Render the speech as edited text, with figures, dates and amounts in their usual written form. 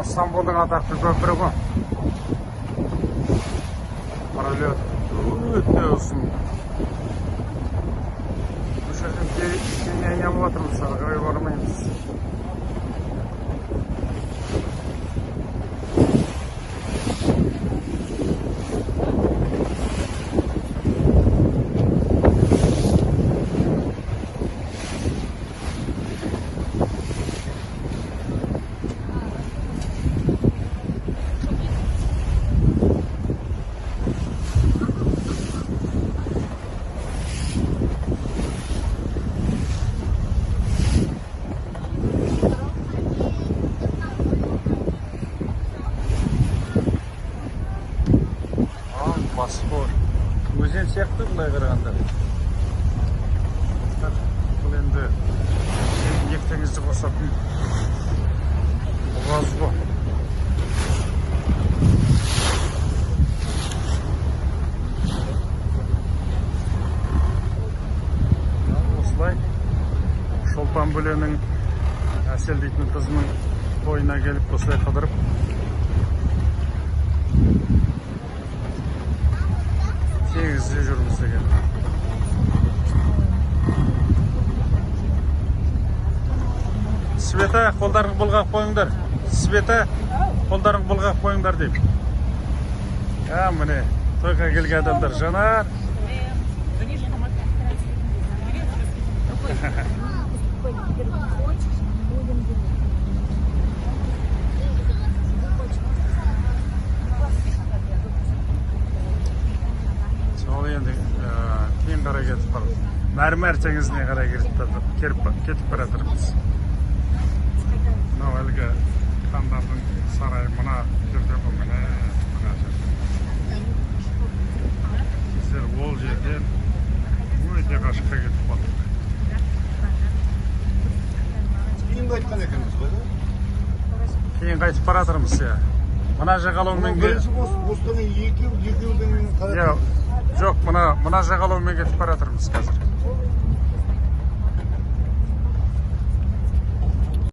Стамбулдың атақты көпірі ғой. Паралет өте ұзын. Бұл жерден кейін айналып отырмыз, ары қарай бармаймыз. Босфор. Өзен сияқты былай қарағанда. Бұл енді екі теңізді қосатын бұғаз ғой. Осылай Шолпан бөленің Әсел дейтін қызының тойына келіп осылай қыдырып теңізде жүрміз деген. Света, қолдарың бұлғақ қойыңдар. Света, қолдарың бұлғақ қойыңдар дейм. Міне, тойға келген адамдар. Жанар. Сол енді кейін қарай кетіп барады. Мәрмәр теңізіне қарай кетіп бара жатырмыз. Мынау әлгі хандардың сарайы мына жерде бұл, мына жерде. Біздер ол жерден өте қашыққа кетіп бардық. Кейін қайтқан екенбіз ғой? Кейін қайтып бара жатырмыз. Мына жағалаумен екеудің жоқ, мына жағалаумен кетіп бара жатырмыз қазір.